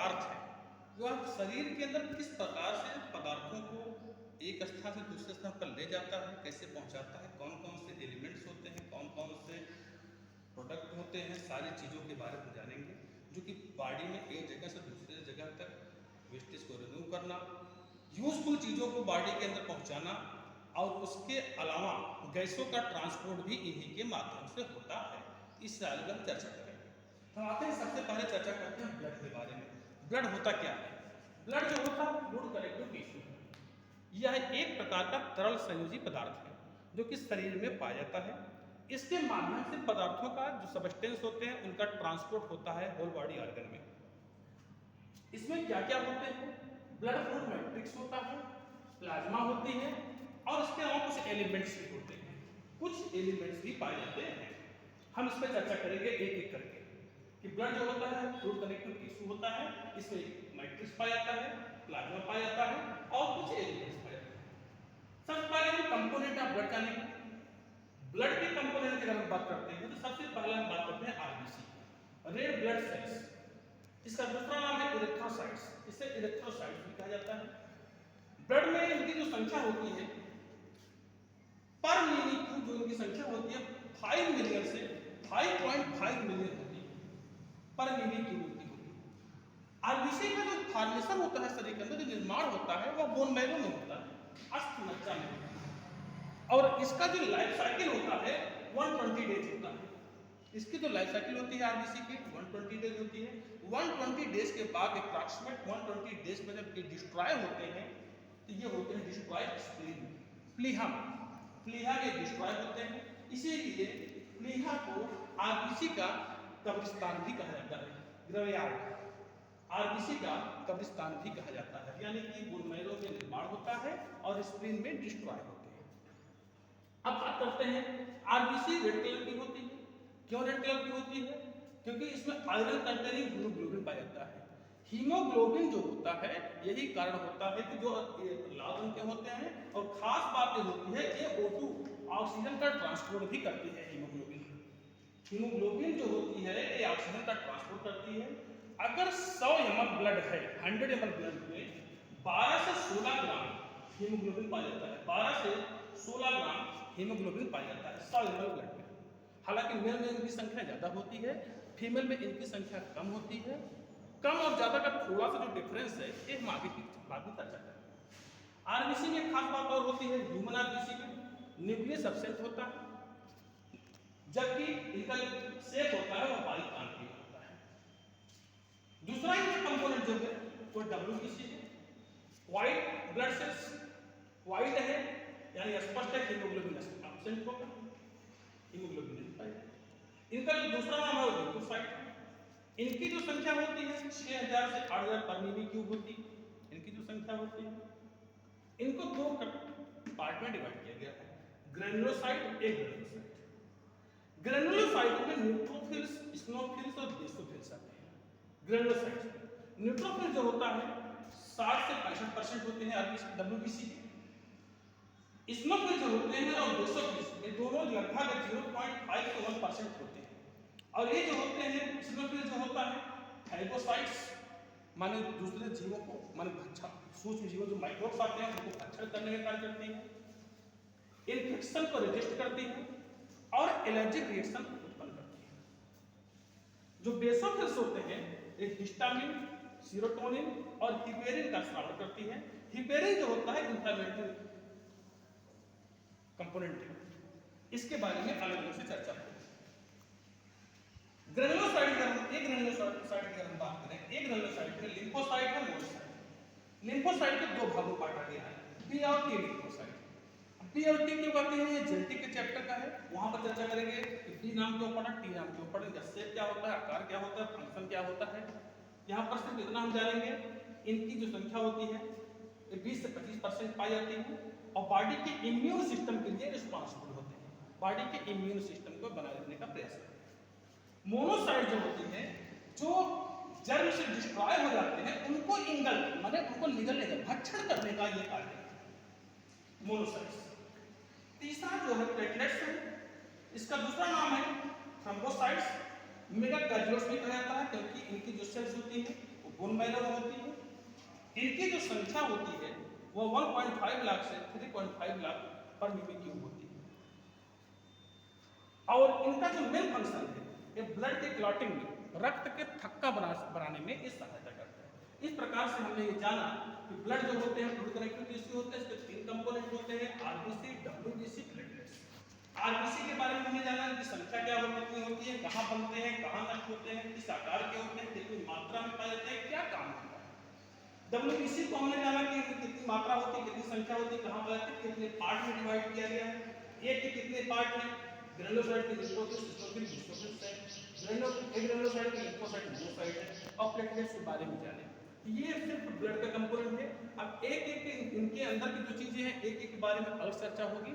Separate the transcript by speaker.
Speaker 1: पदार्थ है, वह शरीर के अंदर किस प्रकार से पदार्थों को एक स्थान से दूसरे स्थान पर ले जाता है, कैसे पहुंचाता है, कौन कौन से एलिमेंट्स होते हैं, कौन कौन से प्रोडक्ट होते हैं, सारी चीज़ों के बारे में जानेंगे। जो कि बॉडी में एक जगह से दूसरे जगह तक वेस्टेज को रिमूव करना, यूजफुल चीज़ों को बॉडी के अंदर पहुंचाना, और उसके अलावा गैसों का ट्रांसपोर्ट भी इन्हीं के माध्यम से होता है। इस बारे में हम चर्चा करेंगे। हम आते हैं, सबसे पहले चर्चा करते हैं ब्लड के बारे में। ब्लड होता क्या है? ब्लड जो होता है फ्लूइड कनेक्टिव टिश्यू है। यह एक प्रकार का तरल संयोजी पदार्थ है जो कि शरीर में पाया जाता है। इसके माध्यम से पदार्थों का जो सबस्टेंस होते हैं उनका ट्रांसपोर्ट होता है होल बॉडी ऑर्गन में। इसमें क्या क्या होते हैं? ब्लड फ्लूइड मैट्रिक्स होता है, प्लाज्मा होती है, और इसके अलावा कुछ एलिमेंट्स भी होते हैं, कुछ एलिमेंट्स भी पाए जाते हैं। हम इस पर चर्चा करेंगे एक एक करके कि ब्लड जो होता है फ्लूइड कनेक्टिव टिश्यू होता है, इसमें मैट्रिक्स पाया जाता है, प्लाज्मा पाया जाता है, और कुछ एलिमेंट्स पाए जाते हैं। सबसे पहले हम कंपोनेंट ऑफ ब्लड जानेंगे। ब्लड के कंपोनेंट की अगर हम बात करते हैं तो सबसे पहले हम बात करते हैं आरबीसी, रेड ब्लड सेल्स। इसका दूसरा नाम है इरेथ्रोसाइट्स, इसे इरेथ्रोसाइट्स भी कहा जाता है। ब्लड में इनकी जो संख्या होती है पर मिली क्यूब, जो इनकी संख्या होती है 5 मिलियन से 5.5 मिलियन होती है पर मिली क्यूब की होती है। आरबीसी का जो फॉर्मेशन होता है शरीर के अंदर, जो निर्माण होता है वह बोन मैरो में होता है, अस्थि मज्जा में होता है। और इसका जो लाइफ साइकिल होता है 120 डेज होता है। इसकी जो लाइफ साइकिल होती है आरबीसी की 120 डेज होती है। 120 डेज के बाद अप्रॉक्सीमेट 120 डेज में जब ये डिस्ट्रॉय होते हैं तो ये होते हैं डिस्ट्रॉय स्प्लीन, प्लीहा में। प्लीहा में डिस्ट्रॉय होते हैं, इसीलिए प्लीहा को आरबीसी का कब्रिस्तान भी कहा जाता है, ग्रेवयार्ड। आरबीसी का कब्रिस्तान भी कहा जाता है, यानी कि बोन मैरो में निर्माण होता है और स्प्लीन में डिस्ट्रॉय होते हैं। अब बात करते हैं, आरबीसी रेड कलर की होती है। क्यों रेड कलर की होती है? क्योंकि इसमें आयरन कंटेनिंग हीमोग्लोबिन पाया जाता है। हीमोग्लोबिन जो होता है, यही कारण होता है कि जो लाल रंग के होते हैं, और खास बात ये होती है ये O2 ऑक्सीजन का ट्रांसपोर्ट भी करती है। हीमोग्लोबिन जो होती है ये ऑक्सीजन का ट्रांसपोर्ट करती है। अगर 100 ml ब्लड है, 100 ml ब्लड में 12 से 16 ग्राम हीमोग्लोबिन पाया जाता है। 12 से 16 ग्राम हीमोग्लोबिन पाया जाता है 100 ml ब्लड में। हालांकि मेल में इनकी संख्या ज्यादा होती है, फीमेल में इनकी संख्या कम होती है। कम और ज्यादा का थोड़ा सा जो डिफरेंस है ये हम आगे की बात में चर्चा करेंगे। आरबीसी में खास बात और होती है, ह्यूमन आरबीसी में न्यूक्लियस एब्सेंट होता है, जबकि इनका जो शेप होता है वो बाईकांकीय होता है। दूसरा इनका कंपोनेंट जो है वो डब्ल्यूबीसी है, व्हाइट ब्लड सेल्स, व्हाइट है यानी स्पष्ट है, हीमोग्लोबिन एब्सेंट होगा, हीमोग्लोबिन नहीं पाएगा। इनका जो दूसरा नाम है वो ल्यूकोसाइट है। इनकी जो संख्या होती है 6000 से 8000 पर मिली क्यूब होती है, इनकी जो संख्या होती है। इनको दो पार्ट में डिवाइड किया गया है, ग्रेनुलोसाइट, एक ग्रेनुलोसाइट। ग्रेनुलोसाइट में न्यूट्रोफिल्स, इस्नोफिल्स और बेसोफिल्स आते हैं। ग्रेनुलोसाइट न्यूट्रोफिल जो होता है 60 से 65% होते हैं आरबीसी डब्ल्यूबीसी के। इस्नोफिल जो होते हैं और बेसोफिल्स, ये दोनों लगभग 0.5 से 1% होते हैं। और ये जो होते हैं, इस्नोफिल जो होता है फाइगोसाइट्स, माने दूसरे जीवों को, माने अच्छा सूक्ष्म जीवों जो माइक्रोब्स आते हैं उनको भक्षण करने का कार्य करती है, इन्फेक्शन को रेजिस्ट करती है और एलर्जिक रिएक्शन उत्पन्न करती है। जो बेसोफिल्स होते हैं ये हिस्टामिन, सीरोटोनिन और हिपेरिन का स्राव करती है। हिपेरिन जो होता है इंफ्लेमेटरी कंपोनेंट है, इसके बारे में अलग अलग से चर्चा होगी। ग्रेनुलोसाइट की अगर हम बात करें, एक ग्रेनुलोसाइट में लिम्फोसाइट है, मोनोसाइट। लिम्फोसाइट के दो भागों बांटा गया है, बी और टी लिम्फोसाइट। बी और टी क्यों कहते हैं? ये जेनेटिक के चैप्टर का है, वहां पर चर्चा करेंगे कि बी नाम क्यों पड़ा, टी नाम क्यों पड़ा, इसका शेप क्या होता है, आकार क्या होता है, फंक्शन क्या होता है। यहाँ पर सिर्फ इतना हम जानेंगे, इनकी जो संख्या होती है ये 20 से 25% पाई जाती है और बॉडी के इम्यून सिस्टम के लिए रिस्पॉन्सिबल होते हैं, बॉडी के इम्यून सिस्टम को बनाए रखने का प्रयास करते हैं। मोनोसाइट जो होती है, जो जन्म से डिस्ट्रॉय हो जाते हैं, उनको इंगल माने उनको निगलने का, भक्षण करने का ये कार्य है मोनोसाइट्स। तीसरा जो है प्लेटलेट्स है, इसका दूसरा नाम है थ्रोम्बोसाइट्स। मेगाकैरियोट्स भी कहा जाता है क्योंकि इनकी जो सेल्स होती है वो बोन मैरो में होती है। इनकी जो संख्या होती है वो 1.5 लाख से 3.5 लाख पर मिमी क्यूब होती है। और इनका जो मेन फंक्शन है ये ब्लड के क्लॉटिंग में, रक्त के थक्का बनाने में ये सहायता करता है। इस प्रकार से हमने ये जाना कि ब्लड जो होते हैं फ्लूइड कनेक्टिव टिश्यू होते हैं, इसके 3 कंपोनेंट होते हैं, आरबीसी, डब्ल्यूबीसी, प्लेटलेट्स। आरबीसी के बारे में हमने जाना कि संख्या क्या कितनी होती है, कहाँ बनते हैं, कहाँ नष्ट होते हैं, किस आकार के होते हैं, कितनी मात्रा में पाए जाते हैं, क्या काम होता है। डब्ल्यूबीसी को हमने जाना कि कितनी मात्रा होती है, कितनी संख्या होती है, कहाँ पाए जाते हैं, कितने पार्ट में डिवाइड किया गया है, एक के कितने पार्ट में, ग्रेनुलोसाइट की न्यूक्लियोसाइट, सिस्टोफिल, बेसोफिल, ग्रेनुलोसाइट की लिम्फोसाइट, मोनोसाइट है। और प्लेटलेट्स के बारे में जाने। ये सिर्फ ब्लड का कंपोनेंट है। अब एक एक इनके अंदर की जो चीजें हैं एक एक के बारे में अलग चर्चा होगी।